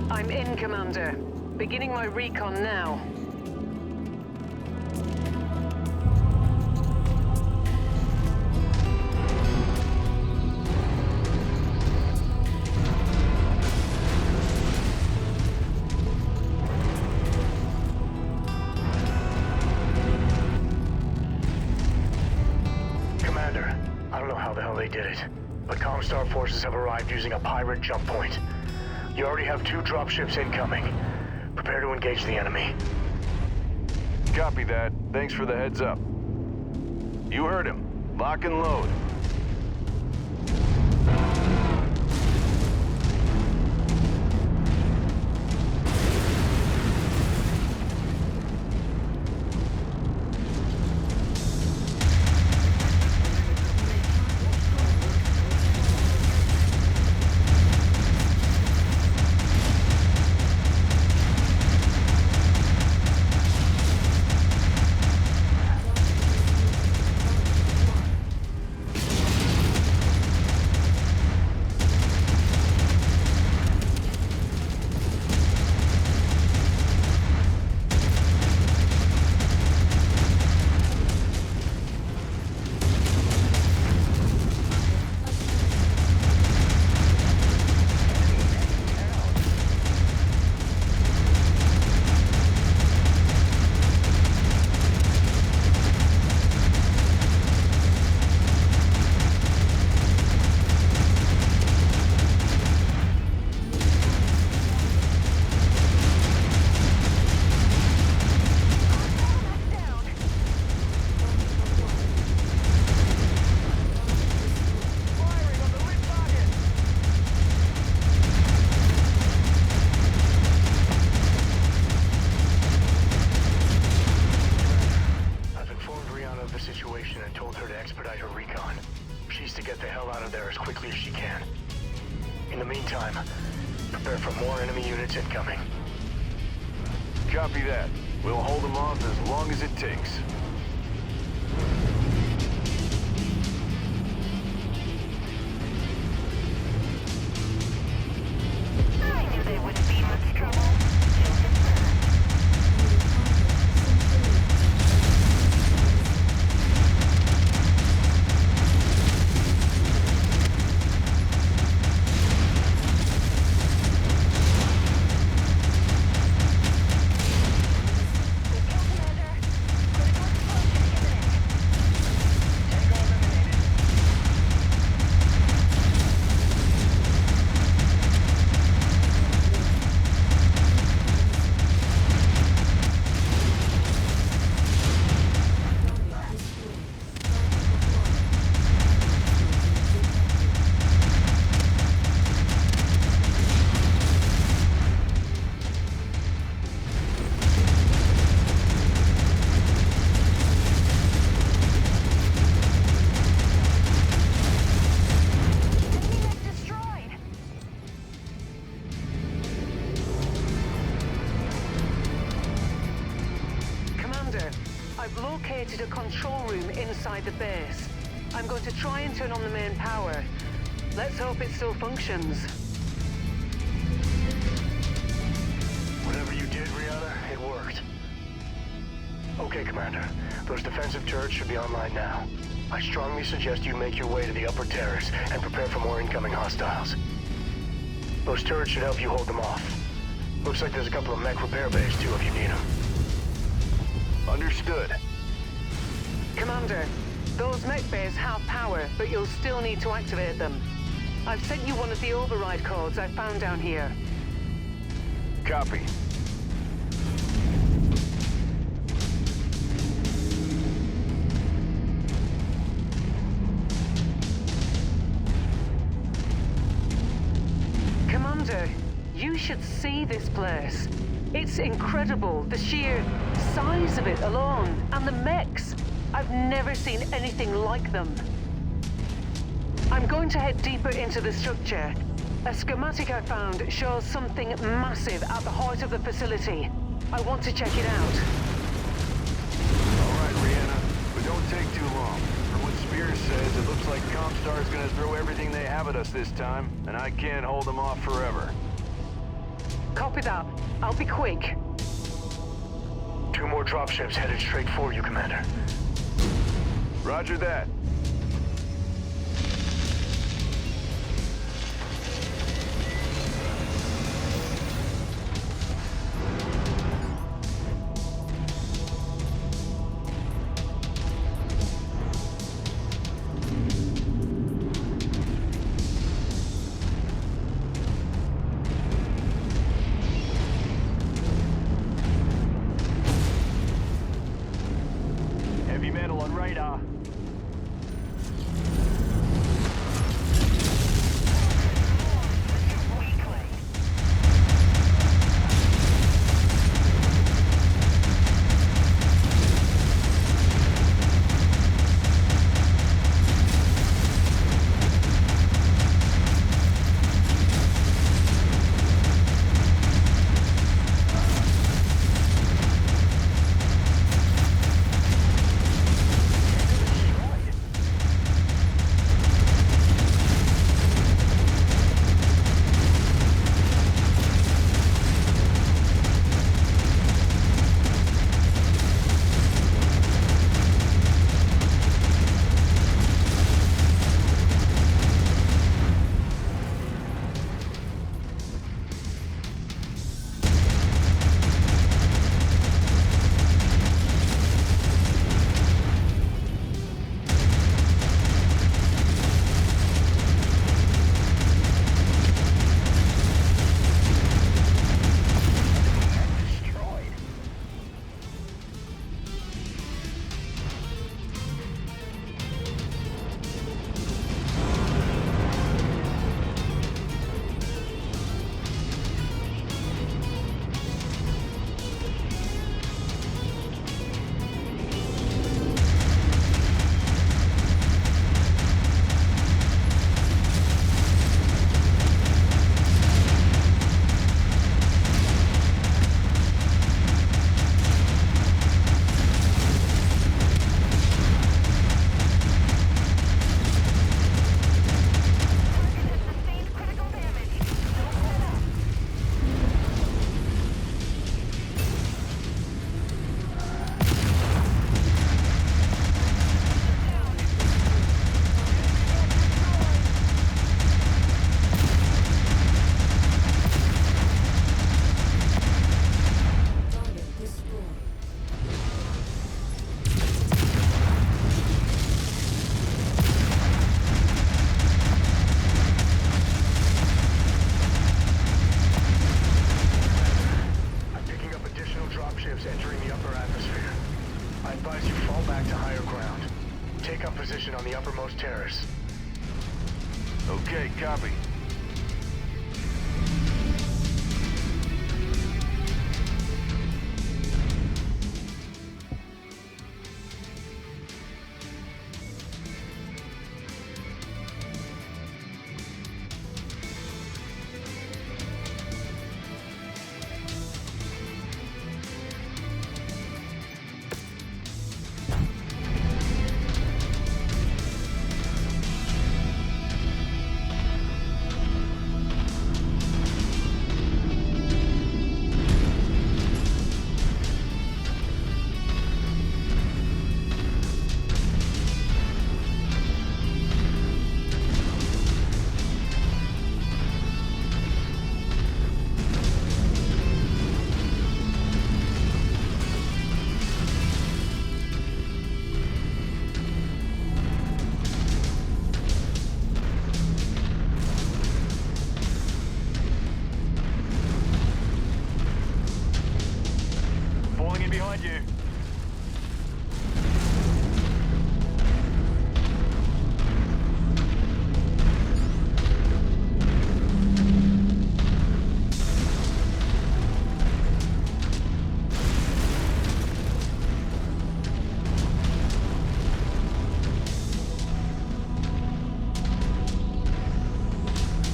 I'm in, Commander. Beginning my recon now. Commander, I don't know how the hell they did it, but Comstar forces have arrived using a pirate jump point. You already have 2 dropships incoming. Prepare to engage the enemy. Copy that. Thanks for the heads up. You heard him. Lock and load. Incoming. Copy that. We'll hold them off as long as it takes. I knew they wouldn't be much trouble. I've located a control room inside the base. I'm going to try and turn on the main power. Let's hope it still functions. Whatever you did, Rihanna, it worked. Okay, Commander. Those defensive turrets should be online now. I strongly suggest you make your way to the upper terrace and prepare for more incoming hostiles. Those turrets should help you hold them off. Looks like there's a couple of mech repair bays too if you need them. Understood. Commander, those mech bays have power, but you'll still need to activate them. I've sent you one of the override codes I found down here. Copy. Commander, you should see this place. It's incredible, the sheer size of it alone, and the mechs. I've never seen anything like them. I'm going to head deeper into the structure. A schematic I found shows something massive at the heart of the facility. I want to check it out. All right, Rihanna, but don't take too long. From what Spears says, it looks like Comstar's gonna throw everything they have at us this time, and I can't hold them off forever. Copy that. I'll be quick. 2 more dropships headed straight for you, Commander. Roger that. Heavy metal on radar. On the uppermost terrace. Okay, copy. Behind you.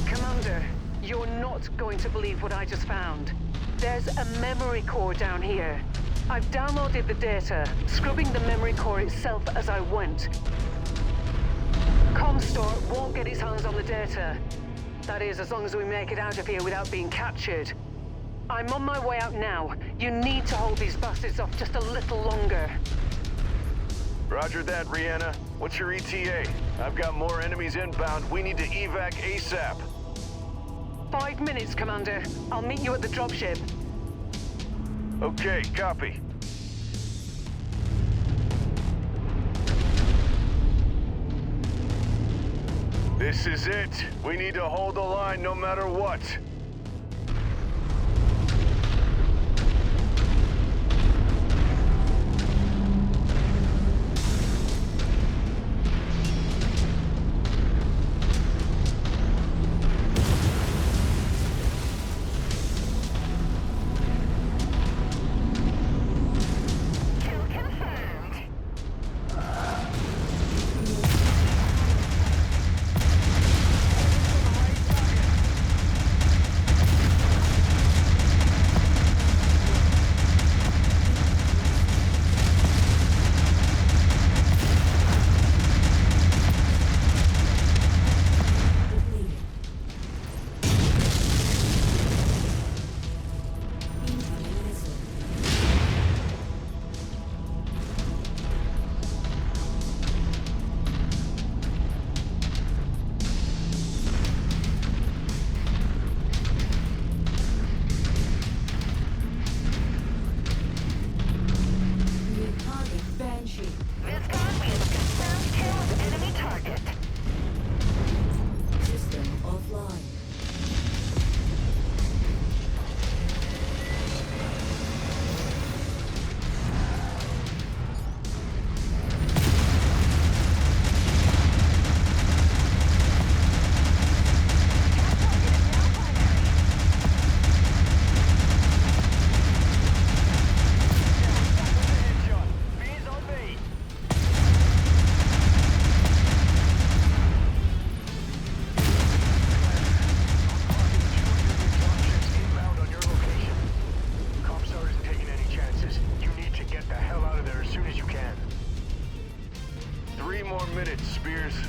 Commander, you're not going to believe what I just found. There's a memory core down here. I've downloaded the data, scrubbing the memory core itself as I went. Comstor won't get his hands on the data. That is, as long as we make it out of here without being captured. I'm on my way out now. You need to hold these bastards off just a little longer. Roger that, Rihanna. What's your ETA? I've got more enemies inbound. We need to evac ASAP. 5 minutes, Commander. I'll meet you at the dropship. Okay, copy. This is it. We need to hold the line no matter what.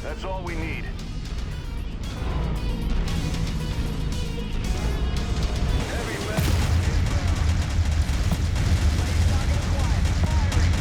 That's all we need. Heavy metal inbound. Target acquired. Firing.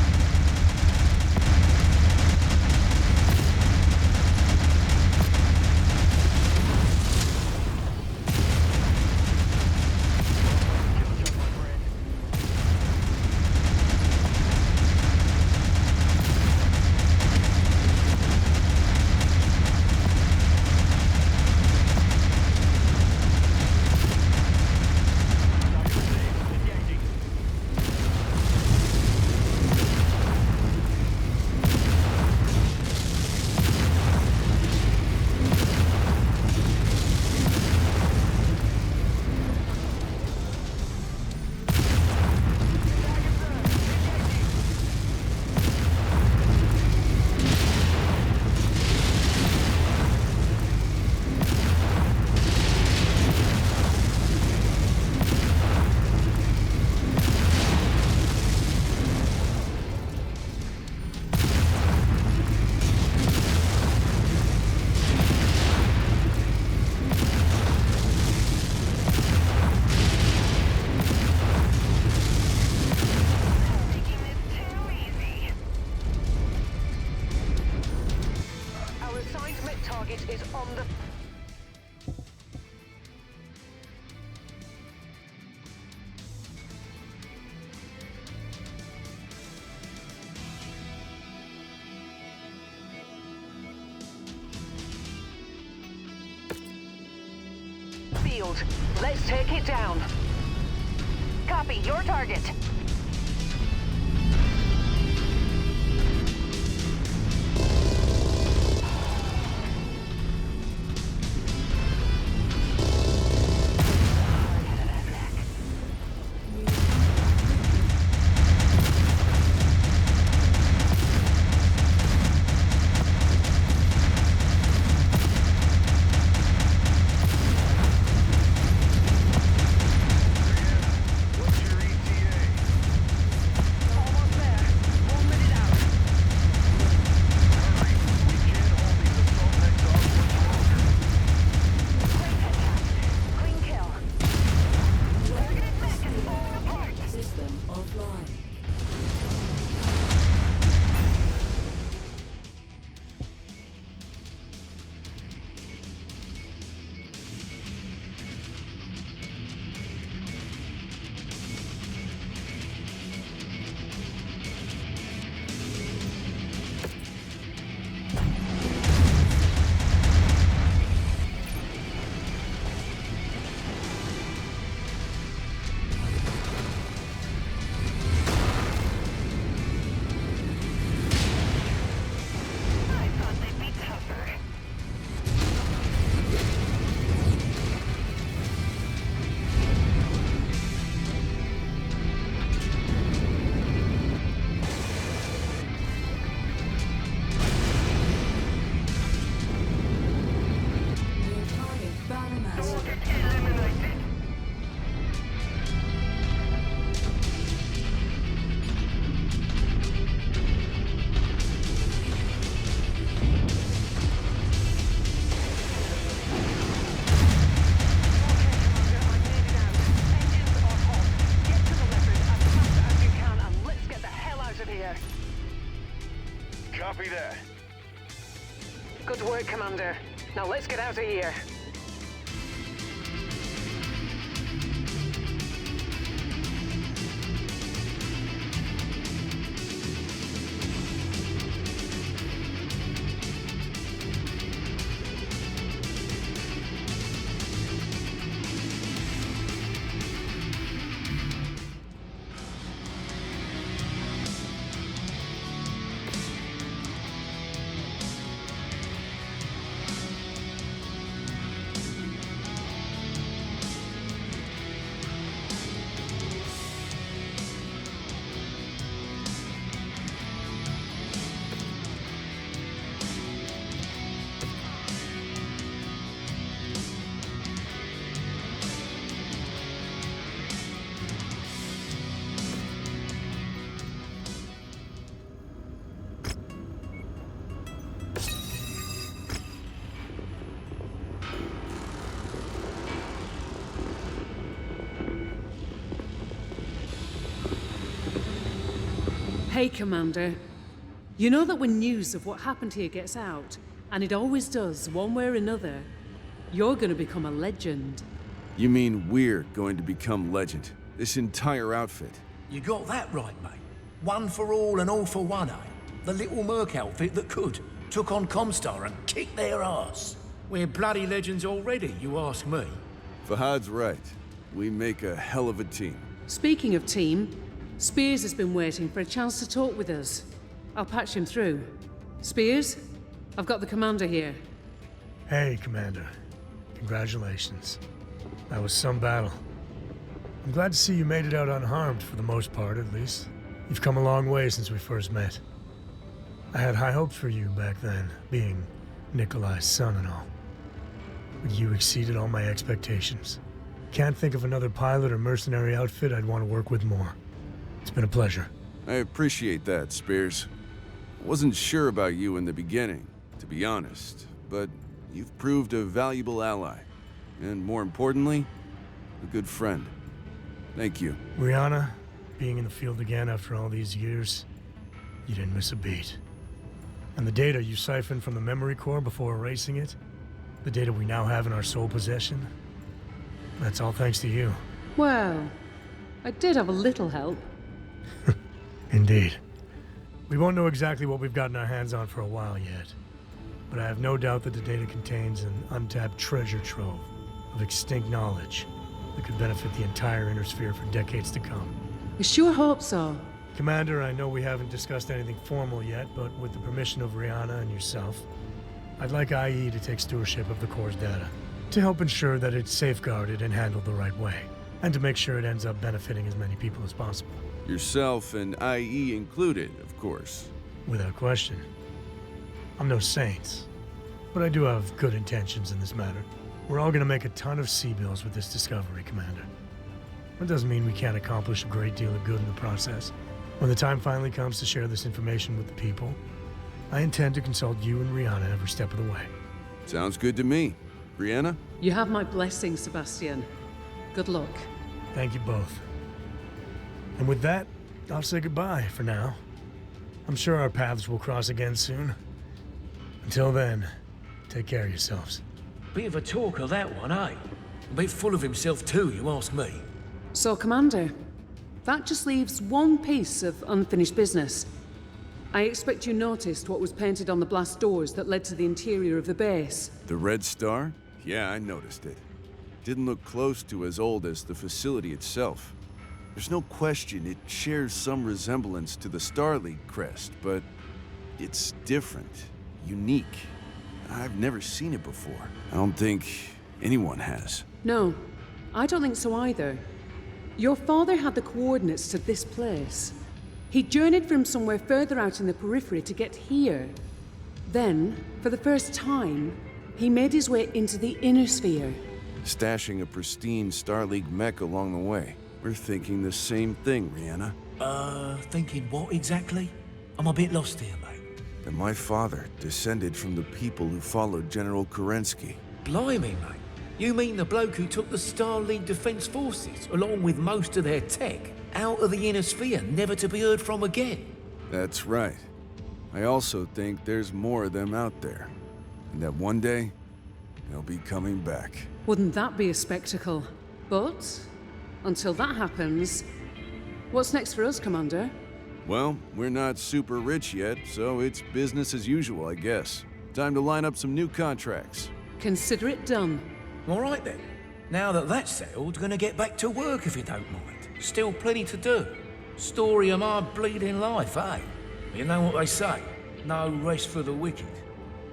Is on the... field. Let's take it down. Copy, your target. What's your ETA? that. Good work, Commander. Now let's get out of here. Hey, Commander. You know that when news of what happened here gets out, and it always does, one way or another, you're gonna become a legend. You mean we're going to become legend? This entire outfit? You got that right, mate. One for all and all for one, eh? The little Merc outfit that could. Took on Comstar and kicked their ass. We're bloody legends already, you ask me. Fahad's right. We make a hell of a team. Speaking of team, Spears has been waiting for a chance to talk with us. I'll patch him through. Spears, I've got the Commander here. Hey, Commander. Congratulations. That was some battle. I'm glad to see you made it out unharmed, for the most part, at least. You've come a long way since we first met. I had high hopes for you back then, being Nikolai's son and all. But you exceeded all my expectations. Can't think of another pilot or mercenary outfit I'd want to work with more. It's been a pleasure. I appreciate that, Spears. Wasn't sure about you in the beginning, to be honest, but you've proved a valuable ally. And more importantly, a good friend. Thank you. Rihanna, being in the field again after all these years, you didn't miss a beat. And the data you siphoned from the memory core before erasing it, the data we now have in our sole possession, that's all thanks to you. Well, I did have a little help. Indeed. We won't know exactly what we've gotten our hands on for a while yet, but I have no doubt that the data contains an untapped treasure trove of extinct knowledge that could benefit the entire Inner Sphere for decades to come. I sure hope so. Commander, I know we haven't discussed anything formal yet, but with the permission of Rihanna and yourself, I'd like IE to take stewardship of the core's data, to help ensure that it's safeguarded and handled the right way, and to make sure it ends up benefiting as many people as possible. Yourself and IE included, of course. Without question. I'm no saint, but I do have good intentions in this matter. We're all gonna make a ton of C-bills with this discovery, Commander. That doesn't mean we can't accomplish a great deal of good in the process. When the time finally comes to share this information with the people, I intend to consult you and Rihanna every step of the way. Sounds good to me. Brianna? You have my blessing, Sebastian. Good luck. Thank you both. And with that, I'll say goodbye for now. I'm sure our paths will cross again soon. Until then, take care of yourselves. Bit of a talker, that one, eh? A bit full of himself too, you ask me. So, Commander, that just leaves one piece of unfinished business. I expect you noticed what was painted on the blast doors that led to the interior of the base. The Red Star? Yeah, I noticed it. Didn't look close to as old as the facility itself. There's no question it shares some resemblance to the Star League crest, but it's different, unique. I've never seen it before. I don't think anyone has. No, I don't think so either. Your father had the coordinates to this place. He journeyed from somewhere further out in the periphery to get here. Then, for the first time, he made his way into the Inner Sphere. Stashing a pristine Star League mech along the way. We're thinking the same thing, Rihanna. Thinking what exactly? I'm a bit lost here, mate. That my father descended from the people who followed General Kerensky. Blimey, mate. You mean the bloke who took the Star League Defense Forces, along with most of their tech, out of the Inner Sphere, never to be heard from again? That's right. I also think there's more of them out there, and that one day, they'll be coming back. Wouldn't that be a spectacle? But, until that happens, what's next for us, Commander? Well, we're not super rich yet, so it's business as usual, I guess. Time to line up some new contracts. Consider it done. All right then. Now that that's settled, gonna get back to work if you don't mind. Still plenty to do. Story of my bleeding life, eh? You know what they say, no rest for the wicked.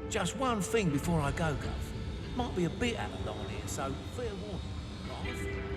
Just one thing before I go, Gov. Might be a bit out of line here, so fair warning.